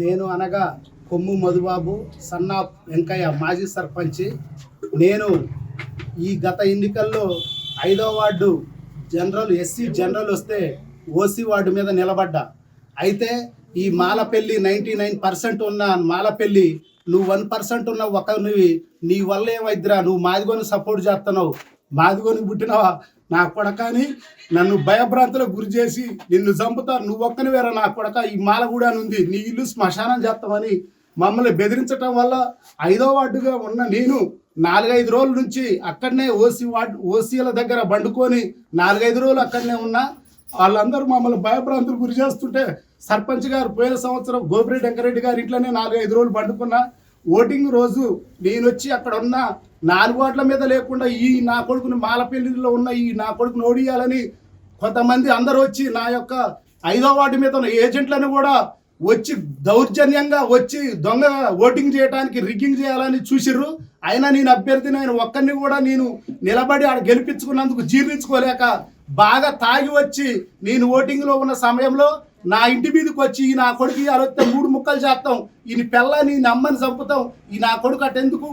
నేను అనగా కొమ్ము మధుబాబు సన్నా వెంకయ్య మాజీ సర్పంచి. నేను ఈ గత ఎన్నికల్లో 5వ వార్డు జనరల్ ఎస్సీ జనరల్ వస్తే ఓసీ వార్డు మీద నిలబడ్డా. అయితే ఈ మాలపల్లి 99% ఉన్న మాలపల్లి నువ్వు 1% ఉన్న ఒకరివి, నీ వల్ల ఏమైద్దిరా, నువ్వు మాదిగోని సపోర్ట్ చేస్తున్నావు, మాదిగోని పుట్టినవా నా కొడకని నన్ను భయభ్రాంతులకు గురి చేసి నిన్ను చంపుతారు, నువ్వు ఒక్కని వేరే నా కొడక, ఈ మాలగూడ ఉంది, నీ ఇల్లు శ్మశానం చేస్తామని మమ్మల్ని బెదిరించడం వల్ల 5వ వార్డుగా ఉన్న నేను 4-5 రోజుల నుంచి అక్కడనే ఓసీల దగ్గర బండుకొని 4-5 రోజులు అక్కడనే ఉన్నా. వాళ్ళందరూ మమ్మల్ని భయభ్రాంతులు గురి చేస్తుంటే సర్పంచ్ గారు పోయిన సంవత్సరం గోపిరెడ్డి వెంకరెడ్డి గారి ఇంట్లోనే 4-5 రోజులు పండుకున్నా. ఓటింగ్ రోజు నేను వచ్చి అక్కడ ఉన్న 4 వార్డుల మీద లేకుండా ఈ నా కొడుకుని మాలపల్లిలో ఉన్న ఈ నా కొడుకుని ఓడియాలని కొంతమంది అందరూ వచ్చి నా యొక్క 5వ వార్డు మీద ఉన్న ఏజెంట్లను కూడా వచ్చి దౌర్జన్యంగా వచ్చి దొంగ ఓటింగ్ చేయడానికి రిగ్గింగ్ చేయాలని చూసిర్రు. అయినా నేను అభ్యర్థిని ఆయన ఒక్కరిని కూడా నేను నిలబడి ఆడ గెలిపించుకున్నందుకు జీర్ణించుకోలేక బాగా తాగి వచ్చి నేను ఓటింగ్లో ఉన్న సమయంలో నా ఇంటి మీదకి వచ్చి ఈ నా కొడుకు అరవై 3 ముక్కలు చేస్తాం, ఈయన పిల్ల నీ అమ్మని చంపుతాం, ఈ నా కొడుకు అటెందుకు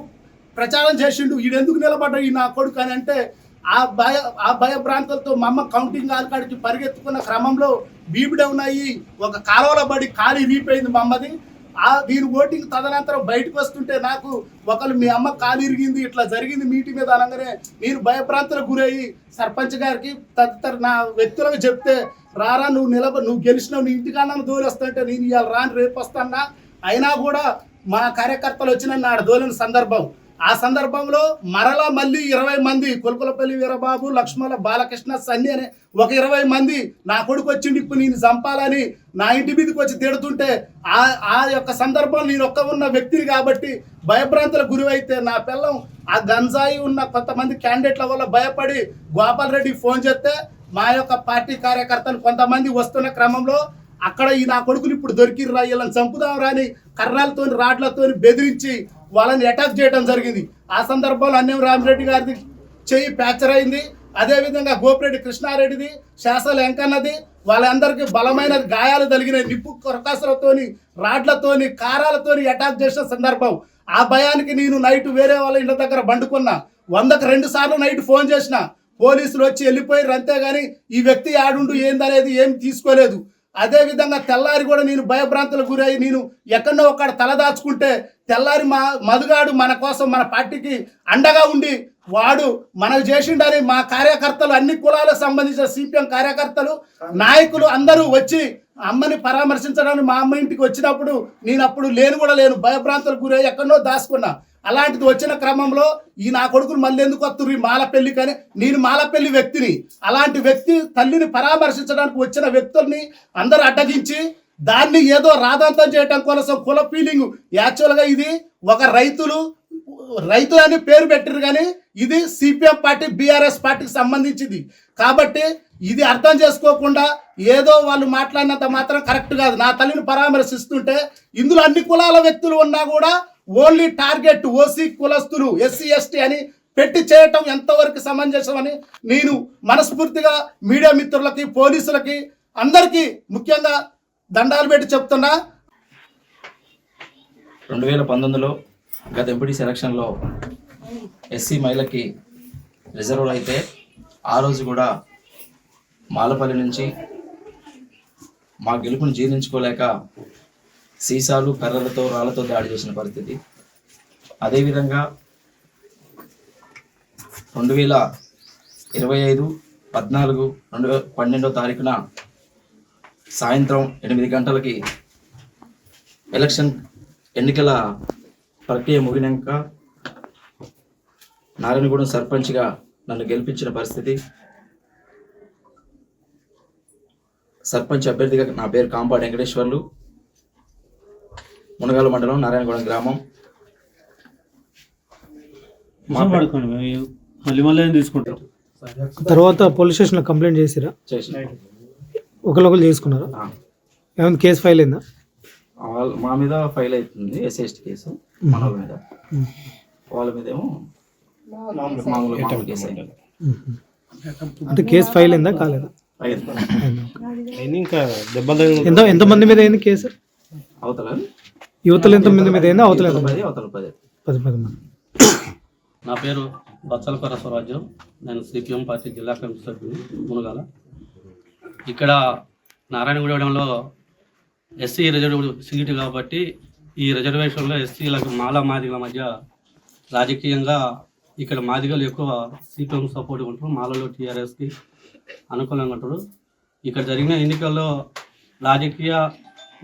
ప్రచారం చేసిండు, ఈడెందుకు నిలబడ్డా ఈ నా కొడుకు అని అంటే ఆ భయభ్రాంతులతో మా అమ్మ కౌంటింగ్ కాడికి పరిగెత్తుకున్న క్రమంలో బీబీడౌన్ అయ్యి ఒక కాలువలో పడి ఖాళీ వీపోయింది మా అమ్మది. దీని ఓటింగ్ తదనంతరం బయటకు వస్తుంటే నాకు ఒకళ్ళు మీ అమ్మ కాలు ఇరిగింది ఇట్లా జరిగింది మీటి మీద అనగానే నేను భయభ్రాంతులకు గురయ్యి సర్పంచ్ గారికి తదితర నా వ్యక్తులకు చెప్తే రారా నువ్వు గెలిచినావు, నీ ఇంటికన్నా దోలేస్తుంటే నేను ఇవాళ రాని రేపు వస్తానా. అయినా కూడా మా కార్యకర్తలు వచ్చి నన్ను ఆడ దోలిన సందర్భం. ఆ సందర్భంలో మరలా మళ్ళీ 20 మంది కొలకొలపల్లి వీరబాబు, లక్ష్మణ, బాలకృష్ణ, సన్ని అనే ఒక 20 మంది నా కొడుకు వచ్చిండి ఇప్పుడు నేను చంపాలని నా ఇంటి మీదకి వచ్చి తిడుతుంటే ఆ యొక్క సందర్భంలో నేను ఒక్క ఉన్న వ్యక్తిని కాబట్టి భయభ్రాంతులకు గురైతే నా పిల్లం ఆ గంజాయి ఉన్న కొంతమంది క్యాండిడేట్ల వల్ల భయపడి గోపాల్ రెడ్డికి ఫోన్ చేస్తే మా యొక్క పార్టీ కార్యకర్తలు కొంతమంది వస్తున్న క్రమంలో అక్కడ ఈ నా కొడుకులు ఇప్పుడు దొరికిర్రా, వీళ్ళని చంపుదాం రాని కర్రాలతో రాడ్లతో బెదిరించి వాళ్ళని అటాక్ చేయడం జరిగింది. ఆ సందర్భంలో అన్నం రామిరెడ్డి గారిది చెయ్యి ఫ్రాక్చర్ అయింది. అదేవిధంగా గోపిరెడ్డి కృష్ణారెడ్డిది, శాసల వెంకన్నది, వాళ్ళందరికీ బలమైన గాయాలు తగిన నిప్పు కొరకాసులతోని రాడ్లతోని కారాలతోని అటాక్ చేసిన సందర్భం. ఆ భయానికి నేను నైట్ వేరే వాళ్ళ ఇంటి దగ్గర బండుకున్నా. 100కు 2 సార్లు నైట్ ఫోన్ చేసిన, పోలీసులు వచ్చి వెళ్ళిపోయారు అంతేగాని ఈ వ్యక్తి ఆడుండు ఏందనేది ఏం తీసుకోలేదు. అదేవిధంగా తెల్లారి కూడా నేను భయభ్రాంతులకు గురై నేను ఎక్కడో ఒక్కడ తలదాచుకుంటే తెల్లారి మా మధుగాడు మన కోసం మన పార్టీకి అండగా ఉండి వాడు మనకు చేసిండని మా కార్యకర్తలు అన్ని కులాలకు సంబంధించిన సిపిఎం కార్యకర్తలు నాయకులు అందరూ వచ్చి అమ్మని పరామర్శించడానికి మా అమ్మ ఇంటికి వచ్చినప్పుడు నేను అప్పుడు లేను భయభ్రాంతులకు గురై ఎక్కడో దాచుకున్నా. అలాంటిది వచ్చిన క్రమంలో ఈ నా కొడుకులు మళ్ళీ ఎందుకు వస్తున్నారు ఈ మాలపల్లి కానీ నేను మాలపల్లి వ్యక్తిని, అలాంటి వ్యక్తి తల్లిని పరామర్శించడానికి వచ్చిన వ్యక్తుల్ని అందరూ అడ్డగించి దాన్ని ఏదో రాధాంతం చేయటం కోసం కుల ఫీలింగ్. యాక్చువల్గా ఇది ఒక రైతు అని పేరు పెట్టారు కానీ ఇది సిపిఎం పార్టీ బీఆర్ఎస్ పార్టీకి సంబంధించింది కాబట్టి ఇది అర్థం చేసుకోకుండా ఏదో వాళ్ళు మాట్లాడినంత మాత్రం కరెక్ట్ కాదు. నా తల్లిని పరామర్శిస్తుంటే ఇందులో అన్ని కులాల వ్యక్తులు ఉన్నా కూడా ఓన్లీ టార్గెట్ ఓసీ కులస్తులు, ఎస్సీ ఎస్టీ అని పెట్టి చేయటం ఎంతవరకు సమంజసం అని నేను మనస్ఫూర్తిగా మీడియా మిత్రులకి, పోలీసులకి అందరికీ ముఖ్యంగా దండాలు పెట్టి చెప్తున్నా. 2019లో గత ఎంపీటీసీ ఎలక్షన్లో ఎస్సీ మహిళకి రిజర్వ్ అయితే ఆ రోజు కూడా మాలపల్లి నుంచి మా గెలుపును జీర్ణించుకోలేక సీసాలు, కర్రలతో, రాళ్లతో దాడి చేసిన పరిస్థితి. అదేవిధంగా 2025/14/12వ తారీఖున సాయంత్రం 8 గంటలకి ఎన్నికల ప్రక్రియ ముగినాక నారాయణగూడెం సర్పంచ్గా నన్ను గెలిపించిన పరిస్థితి. సర్పంచ్ అభ్యర్థిగా నా పేరు కాంపాడు వెంకటేశ్వర్లు, మునగాల మండలం, నారాయణగూడెం గ్రామం. తీసుకుంటారు తర్వాత పోలీస్ స్టేషన్లో కంప్లైంట్ చేసిరా? ఒకరు చేసుకున్నారా? ఏమైనా కేసు ఫైల్ అయిందా? మా మీద ఫైల్ అవుతుంది ఎస్సీ కేసు, మన వాళ్ళ మీద. వాళ్ళ మీద ఏమో మామూలు కేసు అయింది. అంటే కేసు ఫైల్ అయిందా కాలేదా? అయింది. ఎంతమంది మీద అయింది కేసు? అవతల యువతలు ఎంతమంది మీద అయింది, అవతల ఎంత 10 అవతల 10. 10 మంది. నా పేరు బచ్చలకొర స్వరాజ్యం. నేను సిపిఎం పార్టీ జిల్లా కమిటీ సభ్యుని మునగాల. ఇక్కడ నారాయణగూడెంలో ఎస్సీ రిజర్వ్ సీటు కాబట్టి ఈ రిజర్వేషన్లో ఎస్సీలకు మాదిగల మధ్య రాజకీయంగా ఇక్కడ మాదిగలు ఎక్కువ సిపిఎం సపోర్ట్ ఉంటారు, మాలలో టీఆర్ఎస్కి అనుకూలంగా ఉంటారు. ఇక్కడ జరిగిన ఎన్నికల్లో రాజకీయ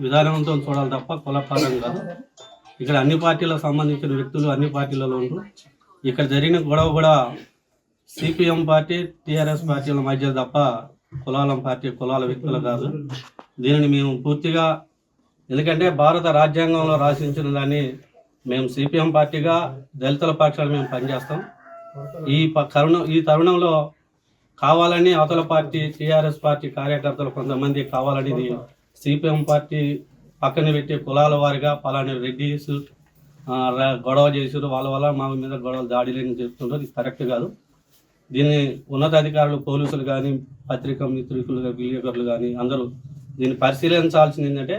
విధానంతో చూడాలి తప్ప కులపారం కాదు. ఇక్కడ అన్ని పార్టీలకు సంబంధించిన వ్యక్తులు అన్ని పార్టీలలో ఉంటారు. ఇక్కడ జరిగిన గొడవ కూడా సిపిఎం పార్టీ టీఆర్ఎస్ పార్టీల మధ్య తప్ప కులాల వ్యక్తులు కాదు. దీనిని మేము పూర్తిగా, ఎందుకంటే భారత రాజ్యాంగంలో రాసించిన దాన్ని మేము సిపిఎం పార్టీగా దళితుల పక్షాలు మేము పనిచేస్తాం. ఈ తరుణంలో కావాలని అవతల పార్టీ టీఆర్ఎస్ పార్టీ కార్యకర్తలు కొంతమంది కావాలని ఇది సిపిఎం పార్టీ పక్కన పెట్టి కులాల వారిగా పలాని రెడ్డిస్ గొడవ చేసారు, వాళ్ళ వల్ల మా మీద గొడవలు దాడిలేని చెప్తుంటారు. ఇది కరెక్ట్ కాదు. దీన్ని ఉన్నతాధికారులు, పోలీసులు కానీ, పత్రికా మిత్రులు, విలేకరులు కానీ అందరూ దీన్ని పరిశీలించాల్సింది ఏంటంటే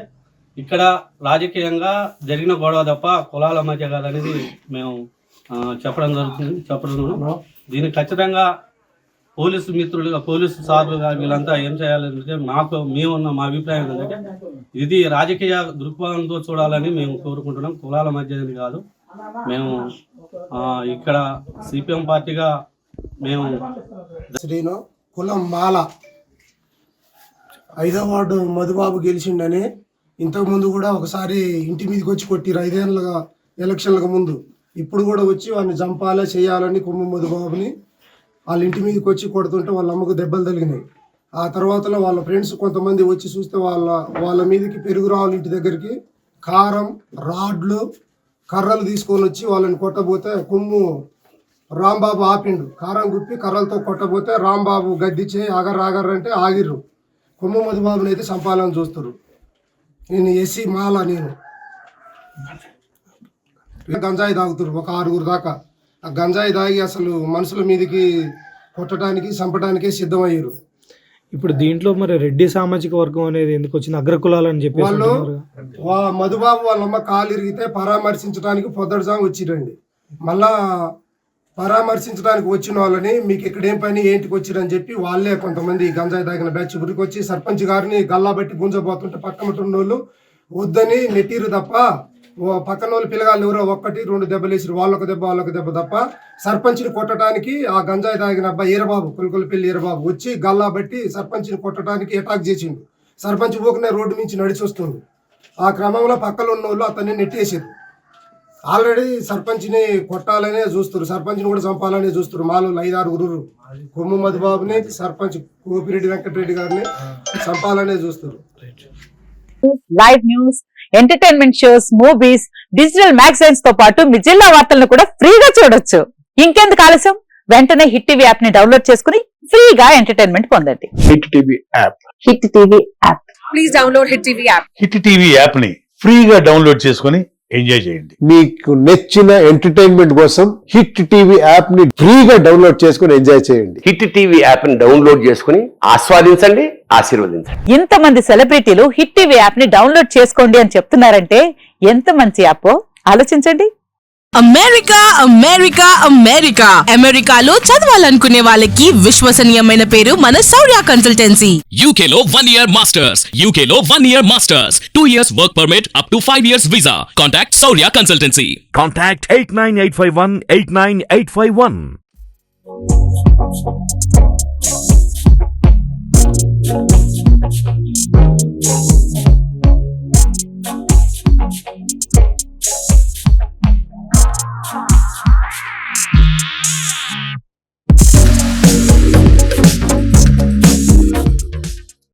ఇక్కడ రాజకీయంగా జరిగిన గొడవ తప్ప కులాల మధ్య కాదనేది మేము చెప్పడం జరుగుతుంది. దీన్ని ఖచ్చితంగా పోలీసు మిత్రులుగా, పోలీసు సార్లుగా వీళ్ళంతా ఏం చేయాలంటే మా అభిప్రాయం ఏంటంటే ఇది రాజకీయ దృక్పథంతో చూడాలని మేము కోరుకుంటున్నాం. కులాల మధ్య కాదు. మేము ఇక్కడ సిపిఎం పార్టీగా మేము శ్రీను కులం మాల 5వ వార్డు మధుబాబు గెలిచిండని ఇంతకుముందు కూడా ఒకసారి ఇంటి మీదకి వచ్చి కొట్టిరు 5 ఏళ్ళగా ఎలక్షన్లకు ముందు. ఇప్పుడు కూడా వచ్చి వాడిని చంపాలా చేయాలని కొమ్ము మధుబాబుని వాళ్ళ ఇంటి మీదకి వచ్చి కొడుతుంటే వాళ్ళ అమ్మకు దెబ్బలు తగిలినాయి. ఆ తర్వాతలో వాళ్ళ ఫ్రెండ్స్ కొంతమంది వచ్చి చూస్తే వాళ్ళ మీదకి పెరుగు రావాలి ఇంటి దగ్గరికి కారం, రాడ్లు, కర్రలు తీసుకొని వచ్చి వాళ్ళని కొట్టబోతే కొమ్ము రాంబాబు ఆపిండు. కారం గుప్పి కర్రలతో కొట్టబోతే రాంబాబు గద్దించి ఆగర్రంటే ఆగిర్రు. కొమ్ము మధుబాబుని అయితే చంపాలని చూస్తారు. నేను ఎస్సీ మాల, నేను గంజాయి తాగుతారు ఒక 6 దాకా. ఆ గంజాయి తాగి అసలు మనుషుల మీదకి కొట్టడానికి చంపడానికే సిద్ధమయ్యారు. ఇప్పుడు దీంట్లో మరి రెడ్డి సామాజిక వర్గం అనేది ఎందుకు వచ్చింది, అగ్రకులాలని చెప్పి వాళ్ళు మధుబాబు వాళ్ళమ్మ కాలు ఇరిగితే పరామర్శించడానికి పొద్దుటజాము వచ్చిరండి. మళ్ళా పరామర్శించడానికి వచ్చిన వాళ్ళని మీకు ఇక్కడ ఏం పని ఏంటికి వచ్చిరని చెప్పి వాళ్ళే కొంతమంది గంజాయి తాగిన బ్యాచ్ గురికి వచ్చి సర్పంచ్ గారిని గల్లా బట్టి గుంజబోతుంటే పక్కన వాళ్ళు వద్దని నెట్టిరు తప్ప పక్కన వాళ్ళు పిల్లగాళ్ళు ఎవరో 1-2 దెబ్బలు వేసిరు. వాళ్ళొక దెబ్బ తప్ప సర్పంచ్ని కొట్టడానికి ఆ గంజాయి తాగిన అబ్బాయి ఈరబాబు, కొలకొలపల్లి ఈరబాబు వచ్చి గల్లా బట్టి సర్పంచ్ని కొట్టడానికి అటాక్ చేసిండు. సర్పంచ్ ఊకనే రోడ్డు నుంచి నడిచి వస్తుంది. ఆ క్రమంలో పక్కన ఉన్న వాళ్ళు అతన్ని నెట్టేసారు. ఆల్రెడీ సర్పంచ్ని కొట్టాలనే చూస్తారు, సర్పంచ్ని కూడా చంపాలనే చూస్తారు. మాలో 5-6 కొమ్ము మధుబాబుని, సర్పంచ్ కోపిరెడ్డి వెంకటరెడ్డి గారిని చంపాలనే చూస్తారు. Live news, entertainment shows, movies, digital magazines తో పాటు మీ జిల్లా వార్తలను కూడా ఫ్రీగా చూడొచ్చు. ఇంకెందుకు ఆలస్యం, వెంటనే హిట్ టీవీ యాప్ ని డౌన్లోడ్ చేసుకుని ఫ్రీగా ఎంటర్టైన్మెంట్ పొందండి. Hit TV app. Hit TV app. Please download hit TV app. Hit TV app ని ఫ్రీగా డౌన్లోడ్ చేసుకుని ఎంజాయ్ చేయండి. మీకు నచ్చిన ఎంటర్టైన్మెంట్ కోసం హిట్ టీవీ యాప్ ని ఫ్రీగా డౌన్లోడ్ చేసుకుని ఎంజాయ్ చేయండి. హిట్ టీవీ యాప్ ని డౌన్లోడ్ చేసుకుని ఆస్వాదించండి, ఆశీర్వదించండి. ఇంతమంది సెలబ్రిటీలు హిట్ టీవీ యాప్ ని డౌన్లోడ్ చేసుకోండి అని చెప్తున్నారంటే ఎంత మంచి యాప్ ఆలోచించండి. అమెరికా అమెరికా అమెరికా అమెరికాలో చదవాలనుకునే వాళ్ళకి విశ్వసనీయమైన పేరు మన శౌర్య కన్సల్టెన్సీ. UK లో 1 year masters, UK లో 1 year masters, 2 years work permit up to 5 years visa. Contact Shaurya Consultancy. Contact 89851 89851.